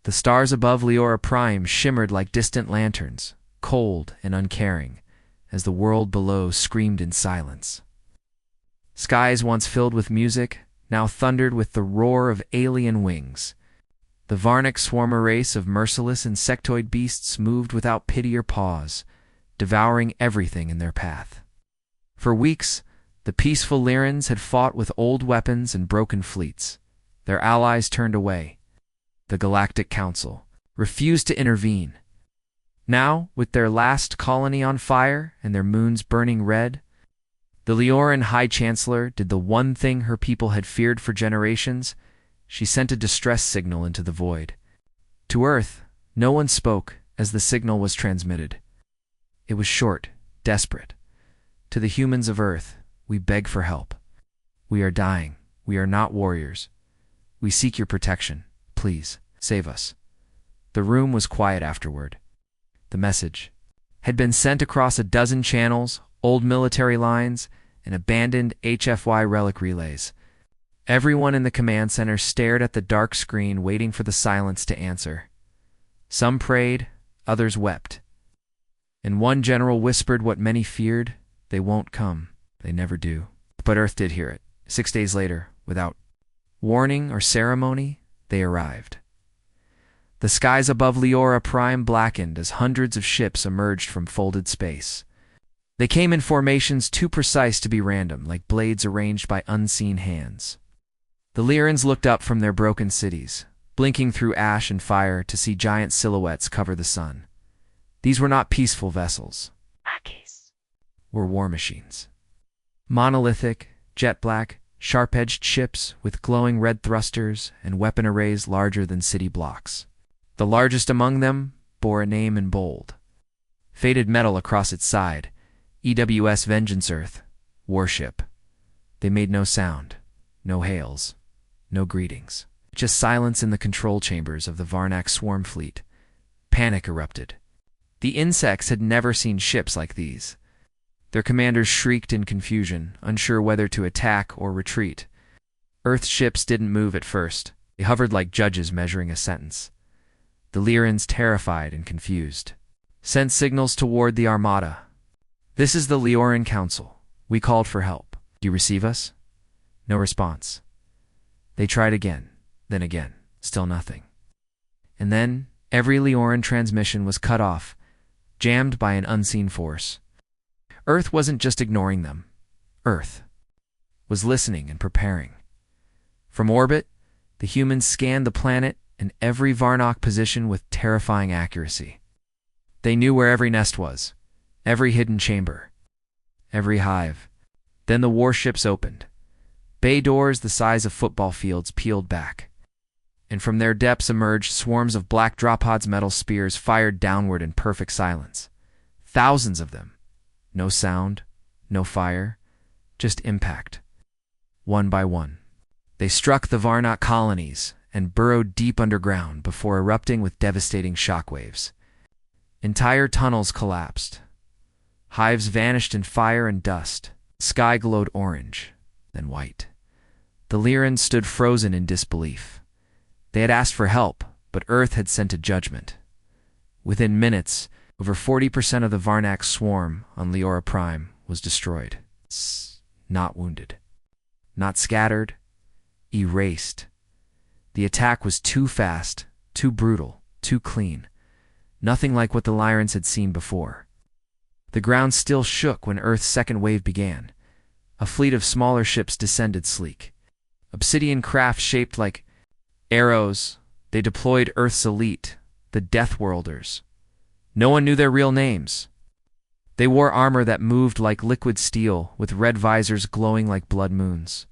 The stars above Leora Prime shimmered like distant lanterns, cold and uncaring, as the world below screamed in silence. Skies once filled with music, now thundered with the roar of alien wings. The Varnak swarm, a race of merciless insectoid beasts, moved without pity or pause, devouring everything in their path. For weeks, the peaceful Lyrans had fought with old weapons and broken fleets. Their allies turned away. The Galactic Council refused to intervene. Now, with their last colony on fire and their moons burning red, the Leoran High Chancellor did the one thing her people had feared for generations. She sent a distress signal into the void. To Earth, no one spoke as the signal was transmitted. It was short, desperate. To the humans of Earth, we beg for help. We are dying. We are not warriors. We seek your protection. Please, save us. The room was quiet afterward. The message had been sent across a dozen channels, old military lines, and abandoned HFY relic relays. Everyone in the command center stared at the dark screen, waiting for the silence to answer. Some prayed, others wept. And one general whispered what many feared: they won't come. They never do. But Earth did hear it. 6 days later, without warning or ceremony, they arrived. The skies above Leora Prime blackened as hundreds of ships emerged from folded space. They came in formations too precise to be random, like blades arranged by unseen hands. The Lyrans looked up from their broken cities, blinking through ash and fire to see giant silhouettes cover the sun. These were not peaceful vessels. Were war machines. Monolithic, jet-black, sharp-edged ships with glowing red thrusters and weapon arrays larger than city blocks. The largest among them bore a name in bold. Faded metal across its side: EWS Vengeance Earth, Warship. They made no sound, no hails, no greetings. Just silence in the control chambers of the Varnak swarm fleet. Panic erupted. The insects had never seen ships like these. Their commanders shrieked in confusion, unsure whether to attack or retreat. Earth's ships didn't move at first. They hovered like judges measuring a sentence. The Lyrans, terrified and confused, sent signals toward the Armada. "This is the Leoran Council. We called for help. Do you receive us?" No response. They tried again, then again. Still nothing. And then every Leoran transmission was cut off, jammed by an unseen force. Earth wasn't just ignoring them. Earth was listening and preparing. From orbit, the humans scanned the planet and every Varnak position with terrifying accuracy. They knew where every nest was, every hidden chamber, every hive. Then the warships opened. Bay doors the size of football fields peeled back, and from their depths emerged swarms of black dropods, metal spears fired downward in perfect silence. Thousands of them. No sound, no fire, just impact. One by one, they struck the Varnak colonies and burrowed deep underground before erupting with devastating shockwaves. Entire tunnels collapsed. Hives vanished in fire and dust. Sky glowed orange, then white. The Lyrans stood frozen in disbelief. They had asked for help, but Earth had sent a judgment. Within minutes, over 40% of the Varnak swarm on Leora Prime was destroyed. Not wounded. Not scattered. Erased. The attack was too fast, too brutal, too clean. Nothing like what the Lyrans had seen before. The ground still shook when Earth's second wave began. A fleet of smaller ships descended sleek. Obsidian craft shaped like arrows. They deployed Earth's elite, the Death Worlders. No one knew their real names. They wore armor that moved like liquid steel, with red visors glowing like blood moons.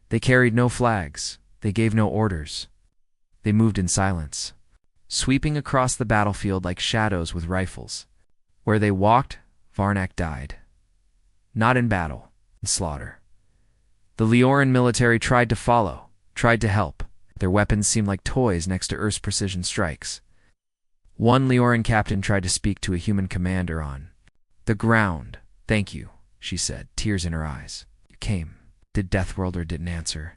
They carried no flags. They gave no orders. They moved in silence, sweeping across the battlefield like shadows with rifles. Where they walked, Varnak died. Not in battle, in slaughter. The Leoran military tried to follow, tried to help. Their weapons seemed like toys next to Earth's precision strikes. One Leoran captain tried to speak to a human commander on the ground. "Thank you," she said, tears in her eyes. "You came." The Deathworlder didn't answer.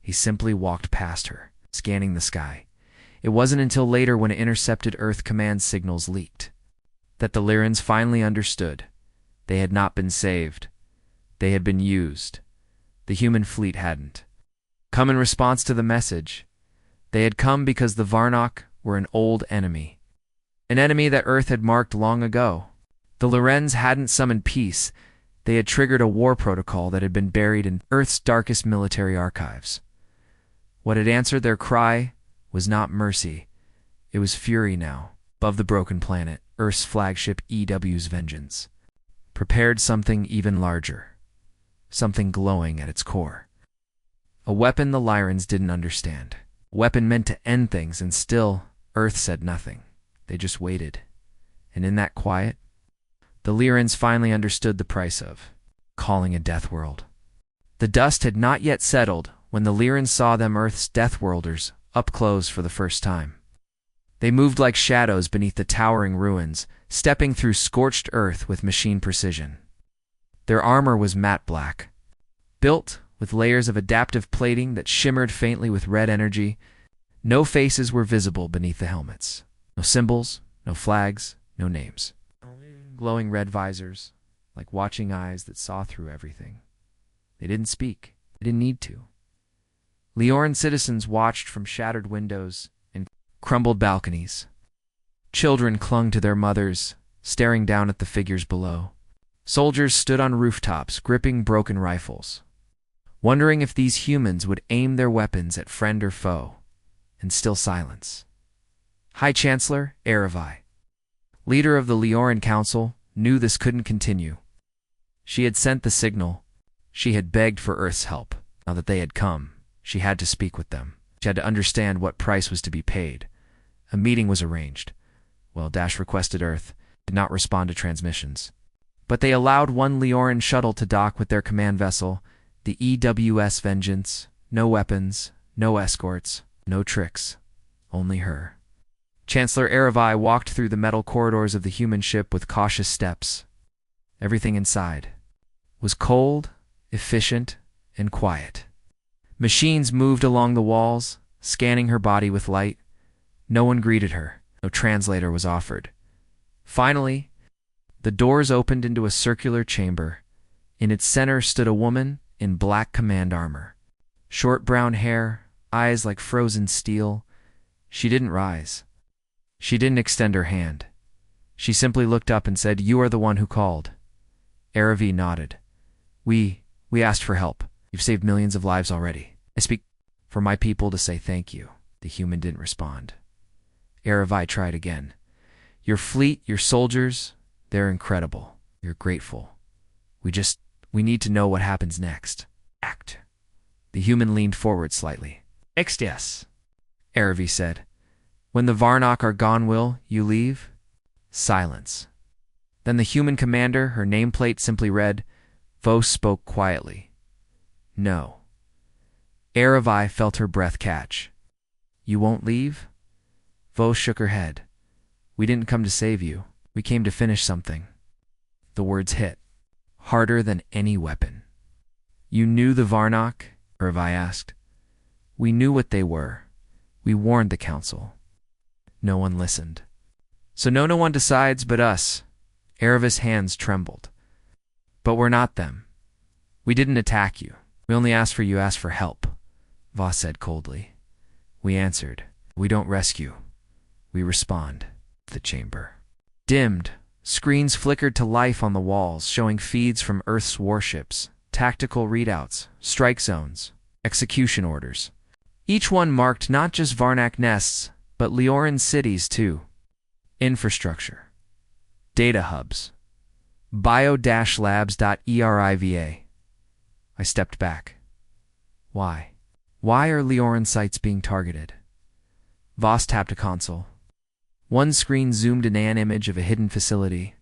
He simply walked past her, scanning the sky. It wasn't until later, when intercepted Earth command signals leaked, that the Lyrans finally understood. They had not been saved. They had been used. The human fleet hadn't come in response to the message. They had come because the Varnock were an old enemy. An enemy that Earth had marked long ago. The Lyrans hadn't summoned peace. They had triggered a war protocol that had been buried in Earth's darkest military archives. What had answered their cry was not mercy. It was fury now. Above the broken planet, Earth's flagship EW's vengeance prepared something even larger. Something glowing at its core. A weapon the Lyrans didn't understand. A weapon meant to end things, and still, Earth said nothing. They just waited. And in that quiet, the Lyrans finally understood the price of calling a death world. The dust had not yet settled when the Lyrans saw them Earth's death worlders up close for the first time. They moved like shadows beneath the towering ruins, stepping through scorched earth with machine precision. Their armor was matte black, built with layers of adaptive plating that shimmered faintly with red energy. No faces were visible beneath the helmets. No symbols, no flags, no names. Glowing red visors, like watching eyes that saw through everything. They didn't speak. They didn't need to. Lioran citizens watched from shattered windows and crumbled balconies. Children clung to their mothers, staring down at the figures below. Soldiers stood on rooftops, gripping broken rifles, wondering if these humans would aim their weapons at friend or foe, and still silence. High Chancellor HFY, leader of the Lioran Council, knew this couldn't continue. She had sent the signal. She had begged for Earth's help. Now that they had come, she had to speak with them. She had to understand what price was to be paid. A meeting was arranged. Well, Dash requested Earth did not respond to transmissions. But they allowed one Lioran shuttle to dock with their command vessel, the EWS Vengeance. No weapons, no escorts, no tricks. Only her. Chancellor HFY walked through the metal corridors of the human ship with cautious steps. Everything inside was cold, efficient, and quiet. Machines moved along the walls, scanning her body with light. No one greeted her. No translator was offered. Finally, the doors opened into a circular chamber. In its center stood a woman in black command armor. Short brown hair, eyes like frozen steel. She didn't rise. She didn't extend her hand. She simply looked up and said, "You are the one who called." HFY nodded. We asked for help. You've saved millions of lives already. I speak for my people to say thank you." The human didn't respond. HFY tried again. "Your fleet, your soldiers, they're incredible. You're grateful. We need to know what happens next. Act." The human leaned forward slightly. "Next, yes," HFY said. "When the Varnock are gone, will you leave?" Silence. Then the human commander, her nameplate simply read, Vos spoke quietly. "No." HFY felt her breath catch. "You won't leave?" Vos shook her head. "We didn't come to save you. We came to finish something." The words hit, harder than any weapon. "You knew the Varnock?" HFY asked. "We knew what they were. We warned the Council." No one listened. "So no one decides but us." HFY's hands trembled. "But we're not them. We didn't attack you. We only asked for you asked for help," Vos said coldly. "We answered. We don't rescue. We respond." The chamber dimmed. Screens flickered to life on the walls, showing feeds from Earth's warships, tactical readouts, strike zones, execution orders. Each one marked not just Varnock nests, but Lioran cities too. Infrastructure. Data hubs. bio-labs.eriva. I stepped back. Why? Why are Lioran sites being targeted? Vos tapped a console. One screen zoomed in an image of a hidden facility.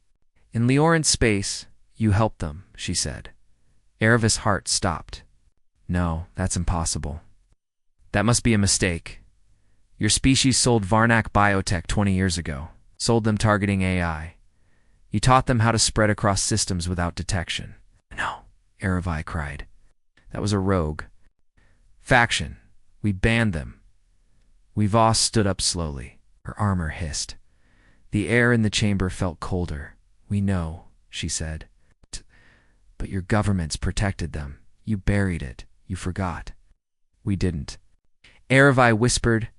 "In Lioran space, you helped them," she said. HFY's heart stopped. "No, that's impossible. That must be a mistake. Your species sold Varnock biotech 20 years ago, sold them targeting AI. You taught them how to spread across systems without detection." "No," HFY cried. "That was a rogue faction. We banned them. We've stood up slowly. Her armor hissed. The air in the chamber felt colder. "We know," she said. "But your governments protected them. You buried it. You forgot." "We didn't." HFY whispered.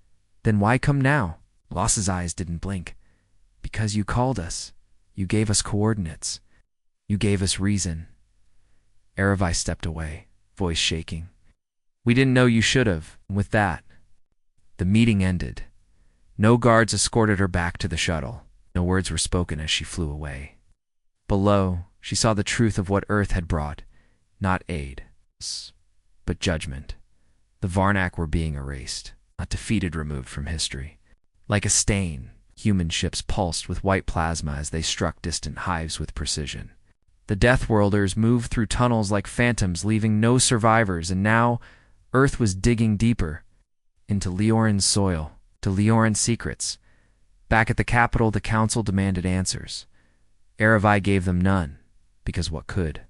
"Then why come now?" Loss's eyes didn't blink. "Because you called us. You gave us coordinates. You gave us reason." HFY stepped away, voice shaking. "We didn't know you should have." With that, the meeting ended. No guards escorted her back to the shuttle. No words were spoken as she flew away. Below, she saw the truth of what Earth had brought. Not aid, but judgment. The Varnak were being erased, not defeated, removed from history. Like a stain, human ships pulsed with white plasma as they struck distant hives with precision. The Death Worlders moved through tunnels like phantoms, leaving no survivors, and now Earth was digging deeper into Leoran's soil, to Leoran's secrets. Back at the capital, the council demanded answers. HFY gave them none, because what could?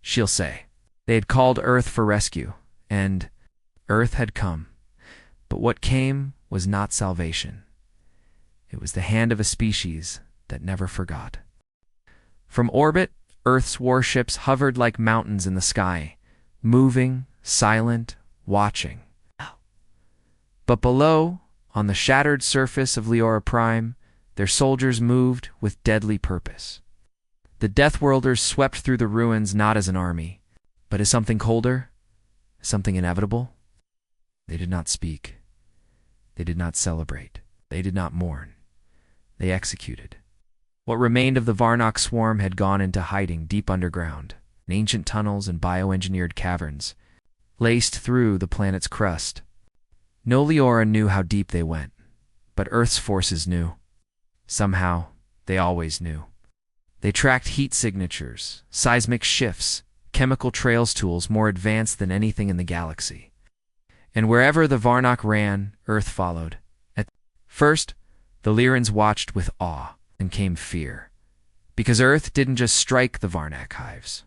She'll say. They had called Earth for rescue, and Earth had come. But what came was not salvation. It was the hand of a species that never forgot. From orbit, Earth's warships hovered like mountains in the sky, moving, silent, watching. But below, on the shattered surface of Leora Prime, their soldiers moved with deadly purpose. The Death Worlders swept through the ruins not as an army, but as something colder, something inevitable. They did not speak. They did not celebrate. They did not mourn. They executed. What remained of the Varnak swarm had gone into hiding deep underground, in ancient tunnels and bioengineered caverns, laced through the planet's crust. No Leora knew how deep they went, but Earth's forces knew. Somehow, they always knew. They tracked heat signatures, seismic shifts, chemical trails tools more advanced than anything in the galaxy. And wherever the Varnak ran, Earth followed. At first, the Lyrans watched with awe, and came fear. Because Earth didn't just strike the Varnak hives.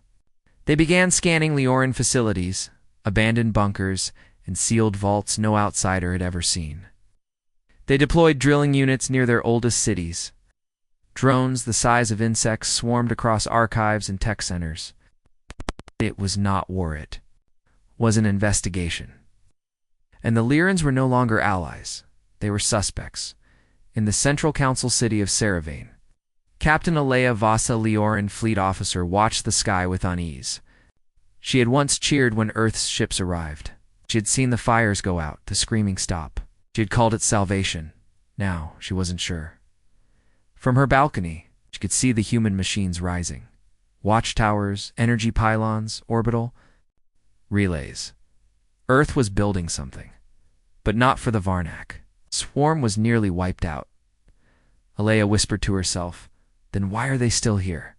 They began scanning Leoran facilities, abandoned bunkers, and sealed vaults no outsider had ever seen. They deployed drilling units near their oldest cities. Drones the size of insects swarmed across archives and tech centers. It was not war, it was an investigation. And the Lyrans were no longer allies. They were suspects. In the central council city of Saravane, Captain Alea Vasa Leoran, fleet officer, watched the sky with unease. She had once cheered when Earth's ships arrived. She had seen the fires go out, the screaming stop. She had called it salvation. Now, she wasn't sure. From her balcony, she could see the human machines rising. Watchtowers, energy pylons, orbital relays. Earth was building something, but not for the Varnak. Swarm was nearly wiped out. Alea whispered to herself, then why are they still here?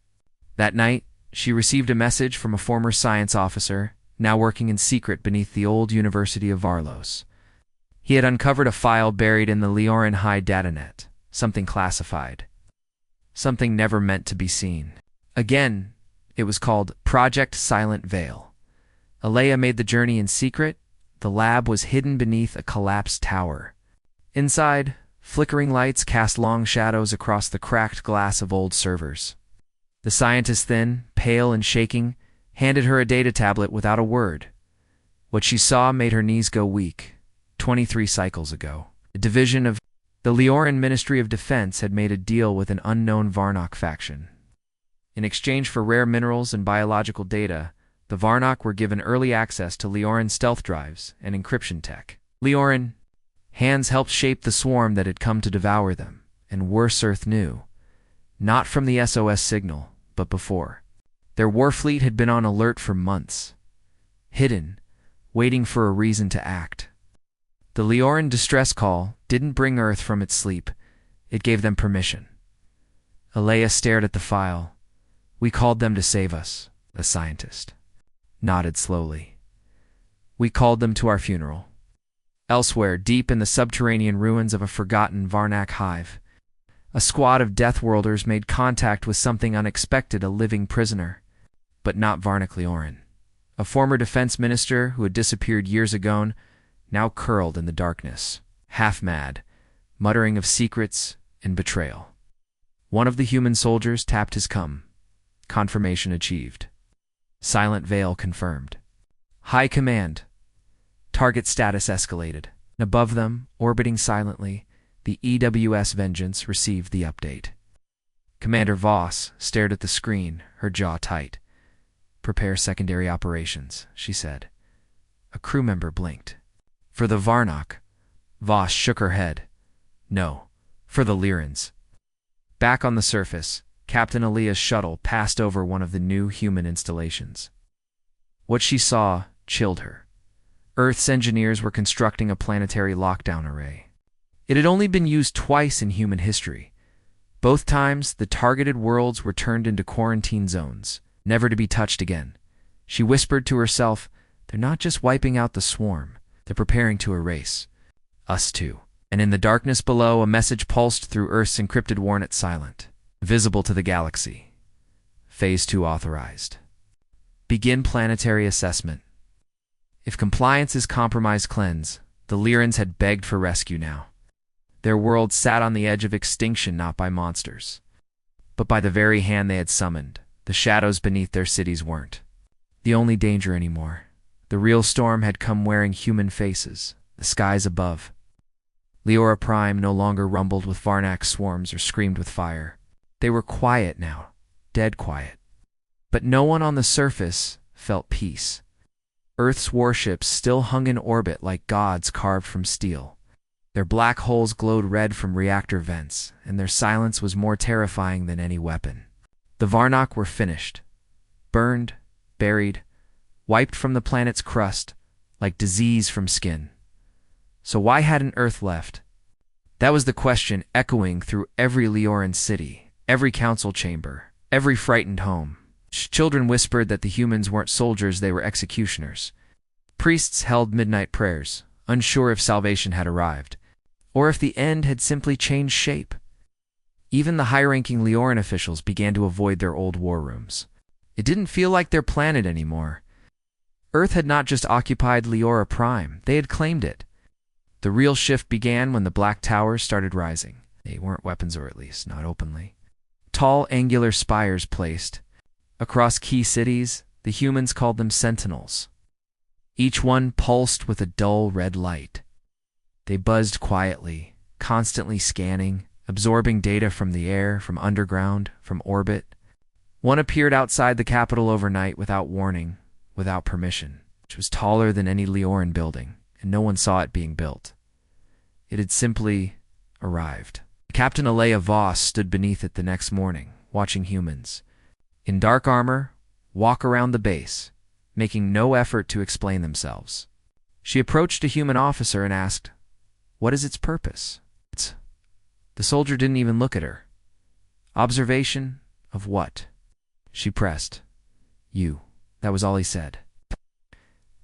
That night, she received a message from a former science officer, now working in secret beneath the old University of Varlos. He had uncovered a file buried in the Leoran High datanet, something classified, something never meant to be seen. Again, it was called Project Silent Veil. Alea made the journey in secret. The lab was hidden beneath a collapsed tower. Inside, flickering lights cast long shadows across the cracked glass of old servers. The scientist, thin, pale, and shaking, handed her a data tablet without a word. What she saw made her knees go weak. 23 cycles ago, a division of the Leoran Ministry of Defense had made a deal with an unknown Varnak faction. In exchange for rare minerals and biological data, the Varnak were given early access to Leoran stealth drives and encryption tech. Leoran hands helped shape the swarm that had come to devour them, and worse, Earth knew. Not from the SOS signal, but before. Their war fleet had been on alert for months, hidden, waiting for a reason to act. The Leoran distress call didn't bring Earth from its sleep. It gave them permission. Alea stared at the file. We called them to save us, the scientist nodded slowly. We called them to our funeral. Elsewhere, deep in the subterranean ruins of a forgotten Varnak hive, a squad of Death Worlders made contact with something unexpected, a living prisoner. But not Varnak Leoran. A former defense minister who had disappeared years ago, now curled in the darkness, half mad, muttering of secrets and betrayal. One of the human soldiers tapped his cum. Confirmation achieved. Silent Veil confirmed. High Command. Target status escalated. Above them, orbiting silently, the EWS Vengeance received the update. Commander Voss stared at the screen, her jaw tight. "Prepare secondary operations," she said. A crew member blinked. "For the Varnock." Voss shook her head. "No, for the Lyrans." Back on the surface, Captain Alea's shuttle passed over one of the new human installations. What she saw chilled her. Earth's engineers were constructing a planetary lockdown array. It had only been used twice in human history. Both times, the targeted worlds were turned into quarantine zones, never to be touched again. She whispered to herself, "They're not just wiping out the swarm, they're preparing to erase us too." And in the darkness below, a message pulsed through Earth's encrypted warnet silent. Visible to the galaxy. Phase 2 authorized. Begin planetary assessment. If compliance is compromised, cleanse. The Lyrans had begged for rescue now. Their world sat on the edge of extinction, not by monsters, but by the very hand they had summoned. The shadows beneath their cities weren't the only danger anymore. The real storm had come wearing human faces, the skies above. Leora Prime no longer rumbled with Varnak swarms or screamed with fire. They were quiet now, dead quiet. But no one on the surface felt peace. Earth's warships still hung in orbit like gods carved from steel. Their black holes glowed red from reactor vents, and their silence was more terrifying than any weapon. The Varnock were finished. Burned, buried, wiped from the planet's crust, like disease from skin. So why hadn't Earth left? That was the question echoing through every Leoran city, every council chamber, every frightened home. Children whispered that the humans weren't soldiers, they were executioners. Priests held midnight prayers, unsure if salvation had arrived, or if the end had simply changed shape. Even the high-ranking Leoran officials began to avoid their old war rooms. It didn't feel like their planet anymore. Earth had not just occupied Leora Prime, they had claimed it. The real shift began when the Black Towers started rising. They weren't weapons, or at least not openly. Tall, angular spires placed. Across key cities, the humans called them sentinels. Each one pulsed with a dull red light. They buzzed quietly, constantly scanning, absorbing data from the air, from underground, from orbit. One appeared outside the capital overnight without warning, without permission, which was taller than any Leoran building, and no one saw it being built. It had simply arrived. Captain Alea Voss stood beneath it the next morning, watching humans, in dark armor, walk around the base, making no effort to explain themselves. She approached a human officer and asked, "What is its purpose?" The soldier didn't even look at her. "Observation of what?" She pressed. "You." That was all he said.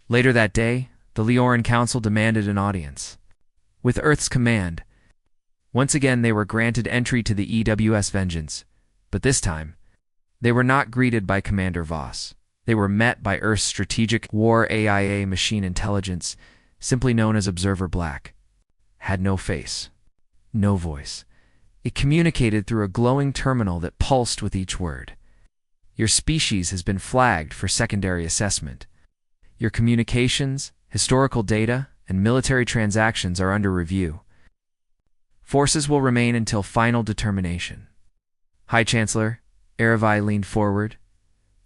Later that day, the Leoran Council demanded an audience. With Earth's command, once again they were granted entry to the EWS Vengeance, but this time, they were not greeted by Commander Voss. They were met by Earth's strategic war AIA machine intelligence, simply known as Observer Black. Had no face, no voice. It communicated through a glowing terminal that pulsed with each word. "Your species has been flagged for secondary assessment. Your communications, historical data, and military transactions are under review. Forces will remain until final determination." High Chancellor Erevi leaned forward.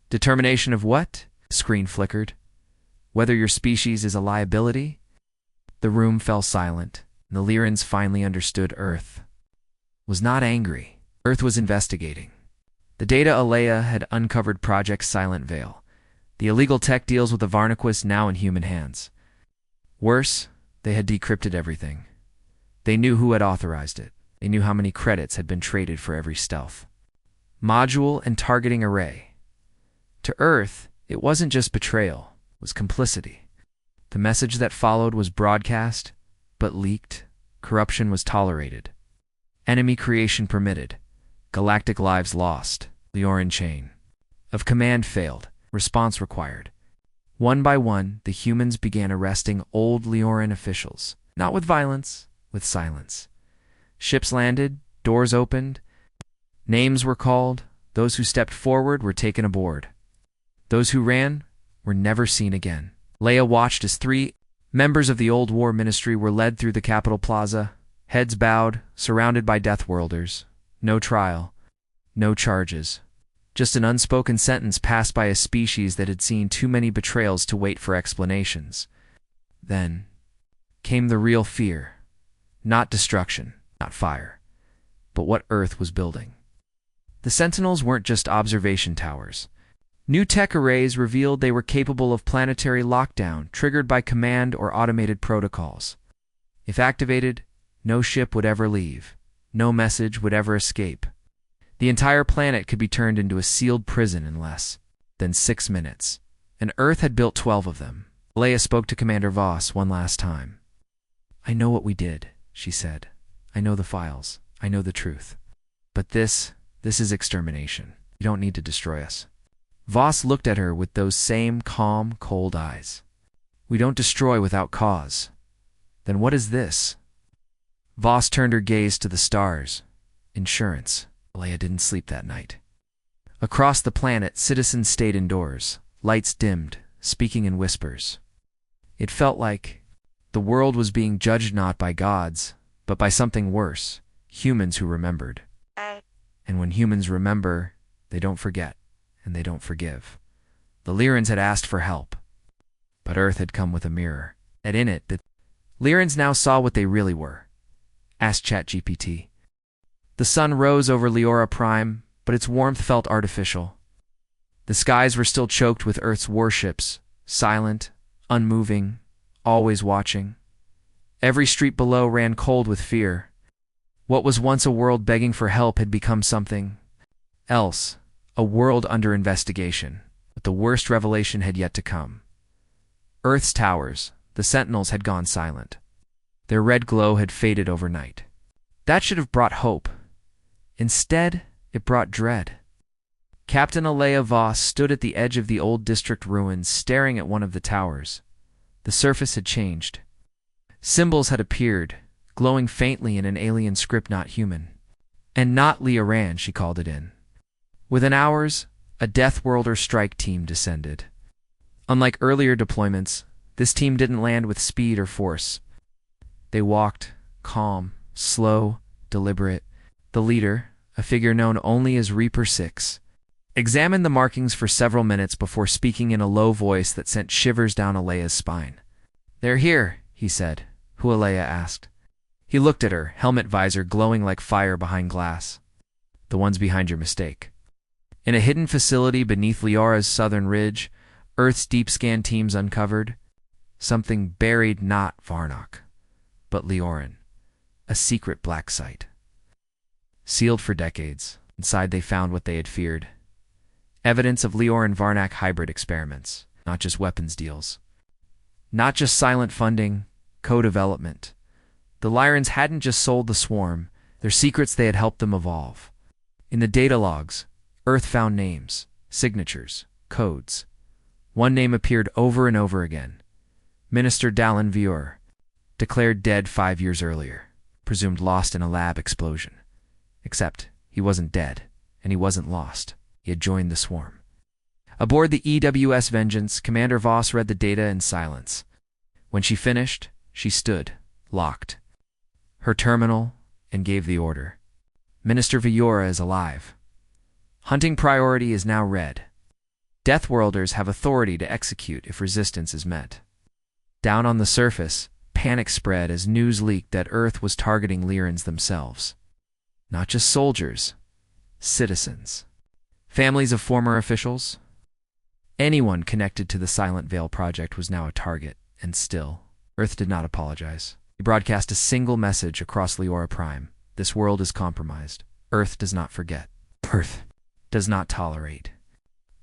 "Determination of what?" The screen flickered. "Whether your species is a liability?" The room fell silent, and the Lyrans finally understood Earth was not angry. Earth was investigating. The data Alea had uncovered Project Silent Veil. The illegal tech deals with the Varnaquist now in human hands. Worse, they had decrypted everything. They knew who had authorized it. They knew how many credits had been traded for every stealth module and targeting array. To Earth, it wasn't just betrayal, it was complicity. The message that followed was broadcast, but leaked. Corruption was tolerated. Enemy creation permitted. Galactic lives lost. Leoran chain of command failed. Response required. One by one, the humans began arresting old Leoran officials. Not with violence, with silence. Ships landed, doors opened, names were called. Those who stepped forward were taken aboard. Those who ran were never seen again. Leia watched as 3 members of the Old War Ministry were led through the Capitol Plaza, heads bowed, surrounded by Death Worlders. No trial, no charges. Just an unspoken sentence passed by a species that had seen too many betrayals to wait for explanations. Then came the real fear. Not destruction, not fire, but what Earth was building. The Sentinels weren't just observation towers. New tech arrays revealed they were capable of planetary lockdown, triggered by command or automated protocols. If activated, no ship would ever leave. No message would ever escape. The entire planet could be turned into a sealed prison in less than 6 minutes. And Earth had built 12 of them. Leia spoke to Commander Voss one last time. "I know what we did," she said. "I know the files. I know the truth. But this is extermination. You don't need to destroy us." Voss looked at her with those same calm, cold eyes. "We don't destroy without cause. Then what is this?" Voss turned her gaze to the stars. Insurance. Leia didn't sleep that night. Across the planet, citizens stayed indoors, lights dimmed, speaking in whispers. It felt like the world was being judged not by gods, but by something worse, humans who remembered. And when humans remember, they don't forget, and they don't forgive. The Lyrans had asked for help, but Earth had come with a mirror, and in it, the Lyrans now saw what they really were. Asked ChatGPT. The sun rose over Leora Prime, but its warmth felt artificial. The skies were still choked with Earth's warships, silent, unmoving, always watching. Every street below ran cold with fear. What was once a world begging for help had become something else, a world under investigation. But the worst revelation had yet to come. Earth's towers, the Sentinels, had gone silent. Their red glow had faded overnight. That should have brought hope. Instead, it brought dread. Captain Leia Voss stood at the edge of the old district ruins, staring at one of the towers. The surface had changed. Symbols had appeared, glowing faintly in an alien script not human. And not Leoran, she called it in. Within hours, a Death Worlder strike team descended. Unlike earlier deployments, this team didn't land with speed or force. They walked, calm, slow, deliberate. The leader, a figure known only as Reaper 6, examined the markings for several minutes before speaking in a low voice that sent shivers down Alea's spine. "They're here," he said. Who? Alea asked. He looked at her, helmet visor glowing like fire behind glass. "The ones behind your mistake." In a hidden facility beneath Leora's southern ridge, Earth's deep scan teams uncovered something buried, not Varnock, but Leoran, a secret black site. Sealed for decades, inside they found what they had feared. Evidence of Leoran-Varnak hybrid experiments, not just weapons deals. Not just silent funding, co-development. The Lyrans hadn't just sold the swarm, their secrets they had helped them evolve. In the data logs, Earth found names, signatures, codes. One name appeared over and over again. Minister Dallin Vior, declared dead 5 years earlier, presumed lost in a lab explosion. Except he wasn't dead, and he wasn't lost. He had joined the swarm. Aboard the EWS Vengeance, Commander Voss read the data in silence. When she finished, she stood, locked. Her terminal, and gave the order. Minister Viora is alive. Hunting priority is now red. Death Worlders have authority to execute if resistance is met. Down on the surface, panic spread as news leaked that Earth was targeting Lyrans themselves. Not just soldiers, citizens. Families of former officials. Anyone connected to the Silent Veil project was now a target, and still, Earth did not apologize. He broadcast a single message across Leora Prime. This world is compromised. Earth does not forget. Earth does not tolerate.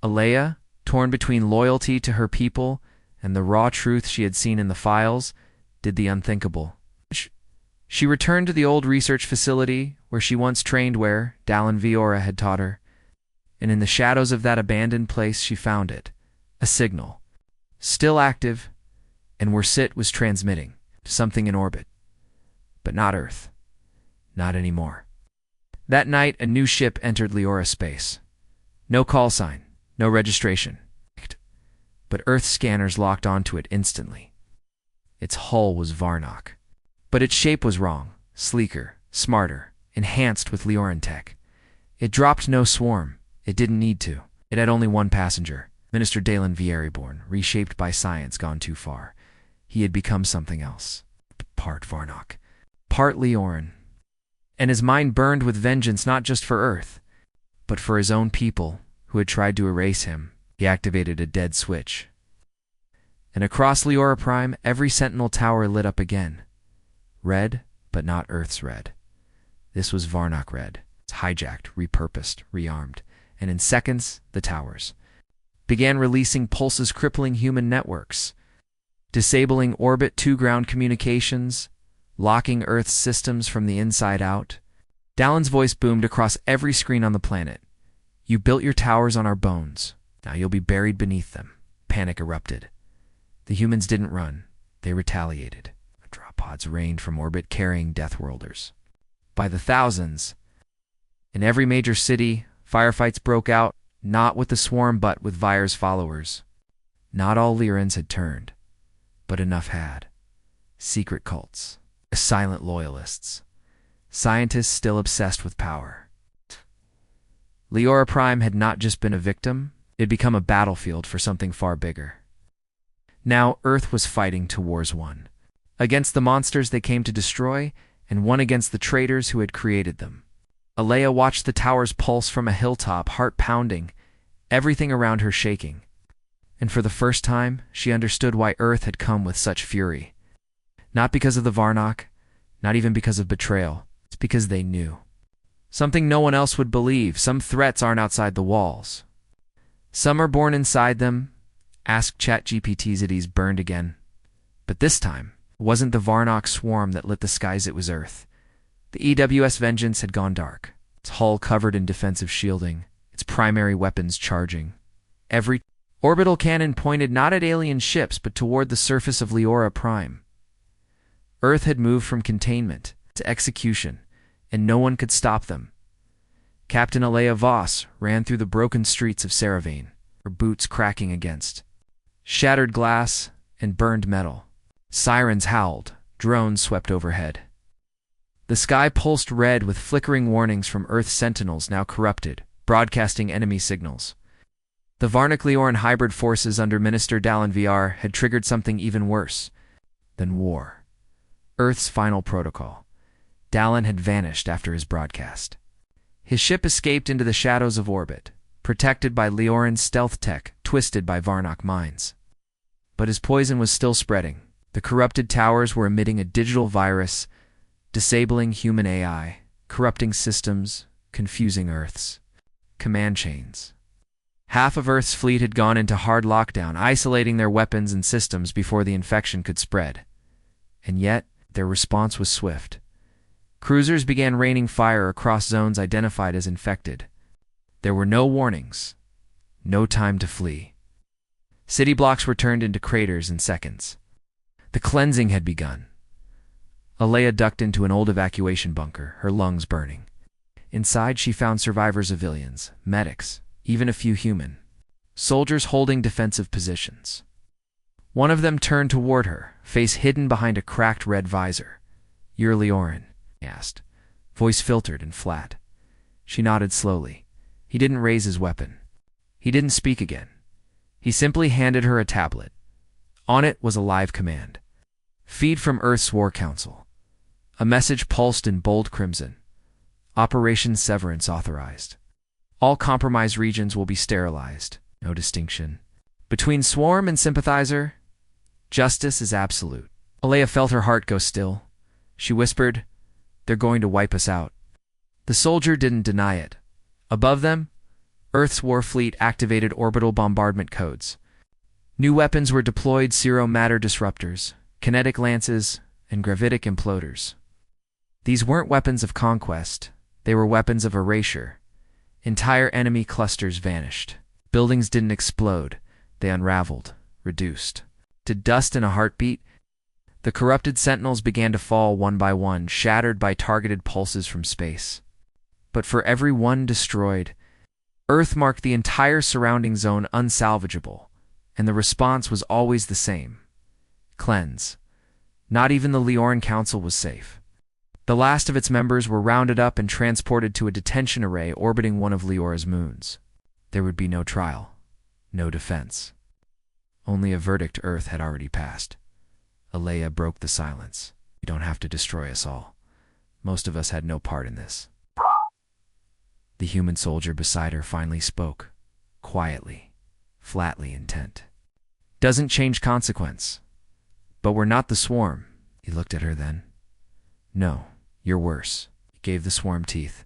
Alea, torn between loyalty to her people and the raw truth she had seen in the files, did the unthinkable. She returned to the old research facility where she once trained, where Dallin Viora had taught her. And in the shadows of that abandoned place she found it, a signal, still active, and where Sit was transmitting to something in orbit. But not Earth. Not anymore. That night, a new ship entered Leora space. No call sign, no registration. But Earth scanners locked onto it instantly. Its hull was Varnock. But its shape was wrong, sleeker, smarter, enhanced with Leoran tech. It dropped no swarm. It didn't need to. It had only one passenger, Minister Dalen Vierreborn, reshaped by science gone too far. He had become something else. Part Varnock. Part Leoran. And his mind burned with vengeance not just for Earth, but for his own people who had tried to erase him. He activated a dead switch. And across Leora Prime, every sentinel tower lit up again. Red, but not Earth's red. This was Varnock red. It's hijacked, repurposed, rearmed. And in seconds, the towers began releasing pulses crippling human networks, disabling Orbit 2 ground communications, locking Earth's systems from the inside out. Dalen's voice boomed across every screen on the planet. You built your towers on our bones. Now you'll be buried beneath them. Panic erupted. The humans didn't run. They retaliated. Drop pods rained from orbit carrying Deathworlders. By the thousands, in every major city, firefights broke out, not with the swarm but with Vire's followers. Not all Lyrans had turned, but enough had. Secret cults, silent loyalists, scientists still obsessed with power. Leora Prime had not just been a victim, it had become a battlefield for something far bigger. Now Earth was fighting to wars one. Against the monsters they came to destroy, and one against the traitors who had created them. Alea watched the towers pulse from a hilltop, heart pounding, everything around her shaking. And for the first time, she understood why Earth had come with such fury. Not because of the Varnock, not even because of betrayal. It's because they knew. Something no one else would believe. Some threats aren't outside the walls. Some are born inside them. Ask ChatGPT's cities burned again. But this time, it wasn't the Varnock swarm that lit the skies, it was Earth. The EWS Vengeance had gone dark, its hull covered in defensive shielding, its primary weapons charging. Every orbital cannon pointed not at alien ships but toward the surface of Leora Prime. Earth had moved from containment to execution, and no one could stop them. Captain Alea Voss ran through the broken streets of Saravane, her boots cracking against shattered glass and burned metal. Sirens howled, drones swept overhead. The sky pulsed red with flickering warnings from Earth's sentinels now corrupted, broadcasting enemy signals. The Varnock-Leoran hybrid forces under Minister Dalen VR had triggered something even worse than war. Earth's final protocol. Dalen had vanished after his broadcast. His ship escaped into the shadows of orbit, protected by Leoran's stealth tech, twisted by Varnock mines. But his poison was still spreading. The corrupted towers were emitting a digital virus, disabling human AI, corrupting systems, confusing Earth's command chains. Half of Earth's fleet had gone into hard lockdown, isolating their weapons and systems before the infection could spread. And yet, their response was swift. Cruisers began raining fire across zones identified as infected. There were no warnings, no time to flee. City blocks were turned into craters in seconds. The cleansing had begun. Alea ducked into an old evacuation bunker, her lungs burning. Inside, she found survivor civilians, medics, even a few human. Soldiers holding defensive positions. One of them turned toward her, face hidden behind a cracked red visor. "You're Leoran?" he asked, voice filtered and flat. She nodded slowly. He didn't raise his weapon. He didn't speak again. He simply handed her a tablet. On it was a live command. Feed from Earth's War Council. A message pulsed in bold crimson. Operation Severance authorized. All compromised regions will be sterilized. No distinction. Between swarm and sympathizer, justice is absolute. Alea felt her heart go still. She whispered, "They're going to wipe us out." The soldier didn't deny it. Above them, Earth's war fleet activated orbital bombardment codes. New weapons were deployed: zero-matter disruptors, kinetic lances, and gravitic imploders. These weren't weapons of conquest, they were weapons of erasure. Entire enemy clusters vanished. Buildings didn't explode, they unraveled, reduced to dust in a heartbeat. The corrupted sentinels began to fall one by one, shattered by targeted pulses from space. But for every one destroyed, Earth marked the entire surrounding zone unsalvageable, and the response was always the same: cleanse. Not even the Lioran Council was safe. The last of its members were rounded up and transported to a detention array orbiting one of Liora's moons. There would be no trial, no defense. Only a verdict Earth had already passed. Alea broke the silence. "You don't have to destroy us all. Most of us had no part in this." The human soldier beside her finally spoke, quietly, flatly intent. "Doesn't change consequence. But we're not the swarm." He looked at her then. "No, you're worse." He gave the swarm teeth.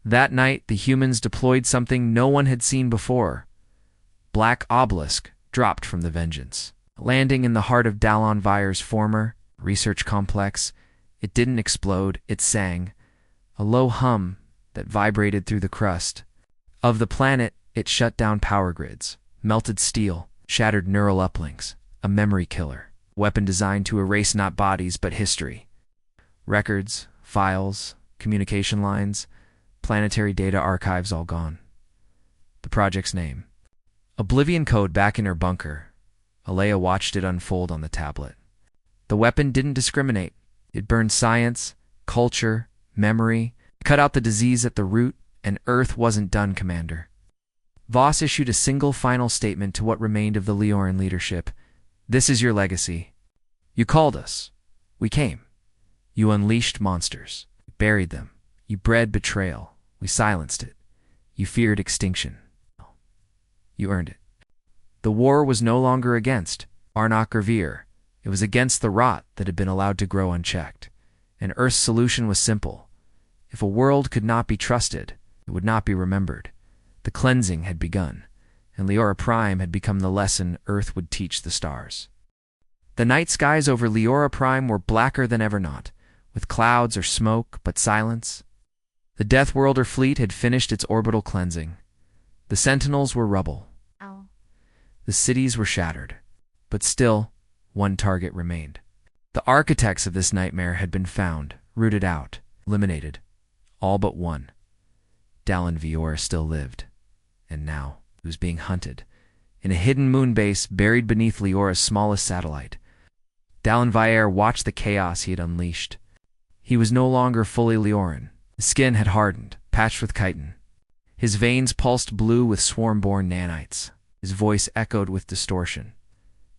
That night, the humans deployed something no one had seen before. Black Obelisk dropped from the Vengeance. Landing in the heart of Dallon Vyer's former research complex, it didn't explode, it sang, a low hum that vibrated through the crust. Of the planet, it shut down power grids, melted steel, shattered neural uplinks, a memory killer, weapon designed to erase not bodies but history. Records, files, communication lines, planetary data archives all gone. The project's name. Oblivion code back in her bunker. Alea watched it unfold on the tablet. The weapon didn't discriminate. It burned science, culture, memory, cut out the disease at the root, and Earth wasn't done, Commander. Voss issued a single final statement to what remained of the Lioran leadership. "This is your legacy. You called us. We came. You unleashed monsters. You buried them. You bred betrayal. We silenced it. You feared extinction. You earned it." The war was no longer against Arnok or Veer. It was against the rot that had been allowed to grow unchecked. And Earth's solution was simple. If a world could not be trusted, it would not be remembered. The cleansing had begun, and Leora Prime had become the lesson Earth would teach the stars. The night skies over Leora Prime were blacker than ever not, with clouds or smoke, but silence. The Death Worlder fleet had finished its orbital cleansing. The Sentinels were rubble. The cities were shattered, but still, one target remained. The architects of this nightmare had been found, rooted out, eliminated. All but one. Dallon Vyor still lived, and now he was being hunted, in a hidden moon base buried beneath Leora's smallest satellite. Dallon Vyer watched the chaos he had unleashed. He was no longer fully Lioran. His skin had hardened, patched with chitin. His veins pulsed blue with swarm-born nanites. His voice echoed with distortion.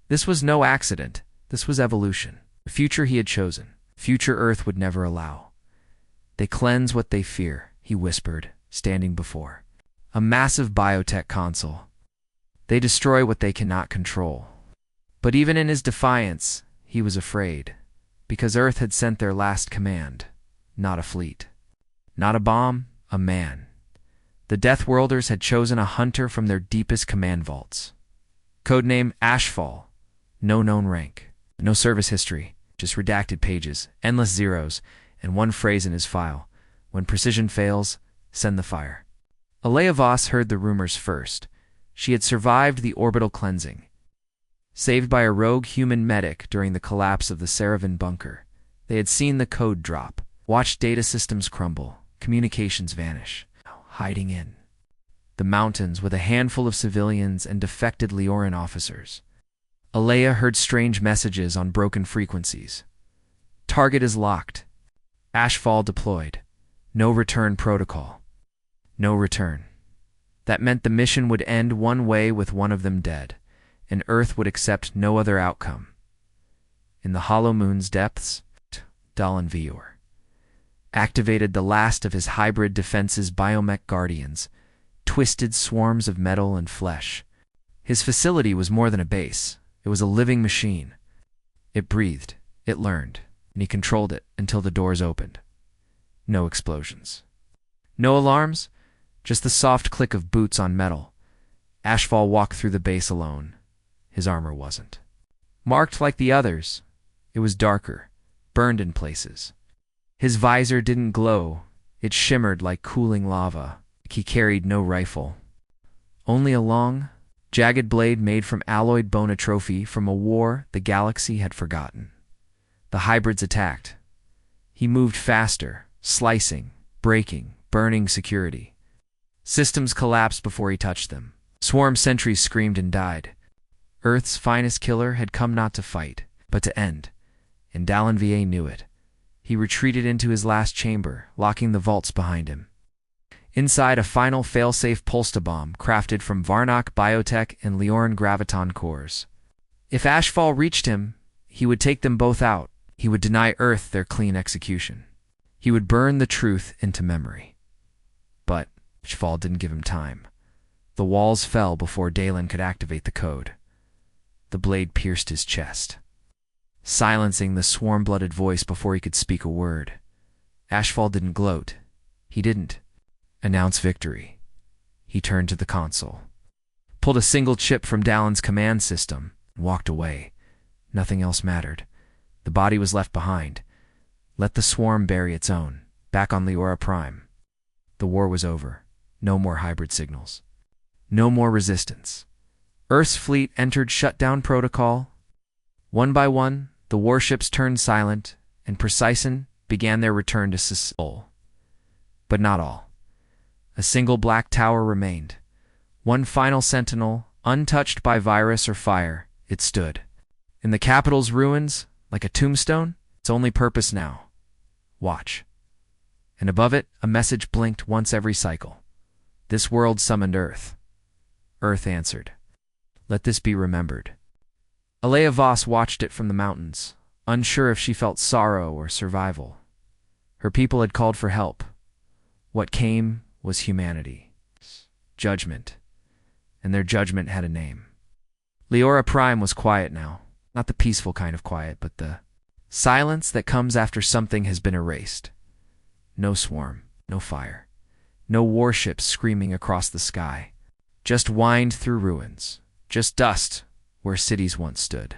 This was no accident. This was evolution. The future he had chosen. Future Earth would never allow. "They cleanse what they fear," he whispered, standing before a massive biotech console. "They destroy what they cannot control." But even in his defiance, he was afraid, because Earth had sent their last command, not a fleet, not a bomb, a man. The Death Worlders had chosen a hunter from their deepest command vaults. Codename Ashfall. No known rank. No service history. Just redacted pages, endless zeros, and one phrase in his file: "When precision fails, send the fire." Alea Voss heard the rumors first. She had survived the orbital cleansing. Saved by a rogue human medic during the collapse of the Saravan bunker. They had seen the code drop, watched data systems crumble, communications vanish. Hiding in the mountains with a handful of civilians and defected Lioran officers. Alea heard strange messages on broken frequencies. "Target is locked. Ashfall deployed. No return protocol." No return. That meant the mission would end one way with one of them dead, and Earth would accept no other outcome. In the Hollow Moon's depths, Dallon Vyor activated the last of his hybrid defense's biomech guardians, twisted swarms of metal and flesh. His facility was more than a base. It was a living machine. It breathed, it learned, and he controlled it until the doors opened. No explosions. No alarms, just the soft click of boots on metal. Ashfall walked through the base alone. His armor wasn't marked like the others. It was darker, burned in places. His visor didn't glow. It shimmered like cooling lava. He carried no rifle. Only a long, jagged blade made from alloyed bone, a trophy from a war the galaxy had forgotten. The hybrids attacked. He moved faster, slicing, breaking, burning security. Systems collapsed before he touched them. Swarm sentries screamed and died. Earth's finest killer had come not to fight, but to end, and Dalenvier knew it. He retreated into his last chamber, locking the vaults behind him. Inside, a final failsafe pulsar bomb crafted from Varnock biotech and Lioran graviton cores. If Ashfall reached him, he would take them both out. He would deny Earth their clean execution. He would burn the truth into memory. But Ashfall didn't give him time. The walls fell before Dalen could activate the code. The blade pierced his chest, silencing the swarm-blooded voice before he could speak a word. Ashfall didn't gloat. He didn't announce victory. He turned to the console, pulled a single chip from Dalen's command system, and walked away. Nothing else mattered. The body was left behind. Let the swarm bury its own. Back on Leora Prime. The war was over. No more hybrid signals. No more resistance. Earth's fleet entered shutdown protocol. One by one, the warships turned silent, and Precison began their return to Sisol. But not all. A single black tower remained. One final sentinel, untouched by virus or fire, it stood. In the capital's ruins, like a tombstone, its only purpose now. Watch. And above it, a message blinked once every cycle. This world summoned Earth. Earth answered. Let this be remembered. Alea Voss watched it from the mountains, unsure if she felt sorrow or survival. Her people had called for help. What came was humanity. Judgment. And their judgment had a name. Leora Prime was quiet now. Not the peaceful kind of quiet, but the silence that comes after something has been erased. No swarm, no fire, no warships screaming across the sky. Just whined through ruins. Just dust where cities once stood.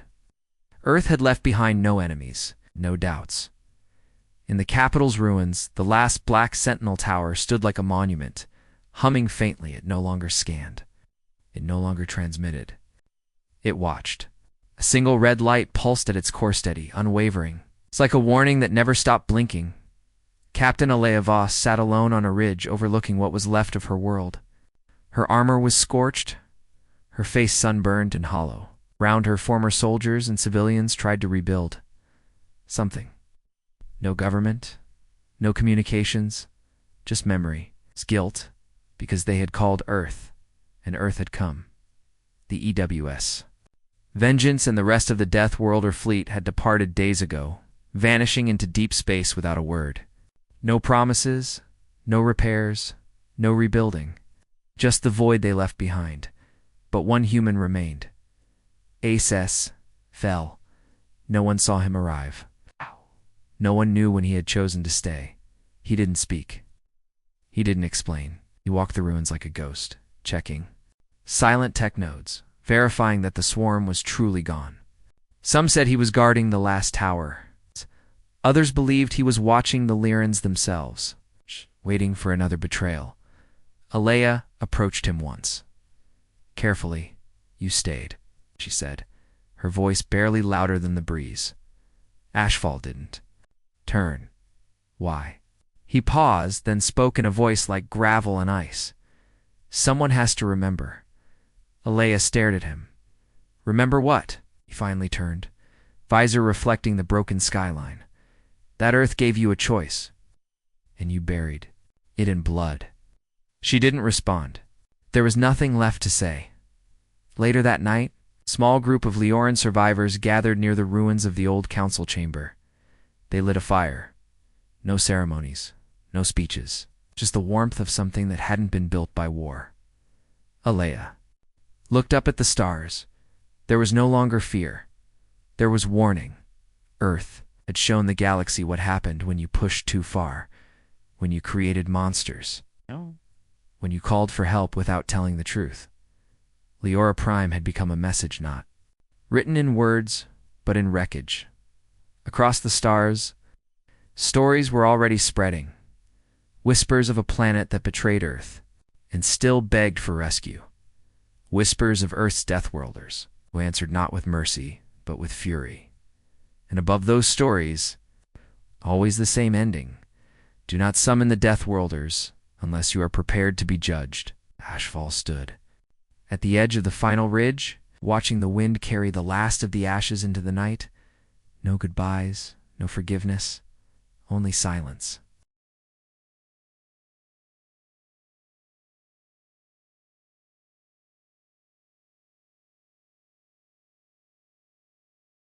Earth had left behind no enemies, no doubts. In the capital's ruins, the last black sentinel tower stood like a monument, humming faintly. It no longer scanned. It no longer transmitted. It watched. A single red light pulsed at its core steady, unwavering. It's like a warning that never stopped blinking. Captain Alea Voss sat alone on a ridge overlooking what was left of her world. Her armor was scorched, her face sunburned and hollow. Round her, former soldiers and civilians tried to rebuild. Something. No government, no communications, just memory. Guilt, because they had called Earth, and Earth had come. The EWS. Vengeance and the rest of the Death Worlder fleet had departed days ago, vanishing into deep space without a word. No promises, no repairs, no rebuilding. Just the void they left behind. But one human remained. Aces fell. No one saw him arrive. No one knew when he had chosen to stay. He didn't speak. He didn't explain. He walked the ruins like a ghost, checking silent tech nodes, verifying that the swarm was truly gone. Some said he was guarding the last tower. Others believed he was watching the Lyrans themselves, waiting for another betrayal. Alea approached him once. Carefully, you stayed, she said, her voice barely louder than the breeze. Ashfall didn't. Turn. Why? He paused, then spoke in a voice like gravel and ice. Someone has to remember. Alea stared at him. Remember what? He finally turned, visor reflecting the broken skyline. That Earth gave you a choice, and you buried it in blood. She didn't respond. There was nothing left to say. Later that night, a small group of Lioran survivors gathered near the ruins of the old council chamber. They lit a fire. No ceremonies, no speeches, just the warmth of something that hadn't been built by war. Alea looked up at the stars. There was no longer fear. There was warning. Earth had shown the galaxy what happened when you pushed too far, when you created monsters, when you called for help without telling the truth. Leora Prime had become a message not written in words, but in wreckage. Across the stars, stories were already spreading. Whispers of a planet that betrayed Earth and still begged for rescue. Whispers of Earth's Deathworlders, who answered not with mercy, but with fury. And above those stories, always the same ending. Do not summon the Death Worlders unless you are prepared to be judged. Ashfall stood at the edge of the final ridge, watching the wind carry the last of the ashes into the night. No goodbyes, no forgiveness, only silence.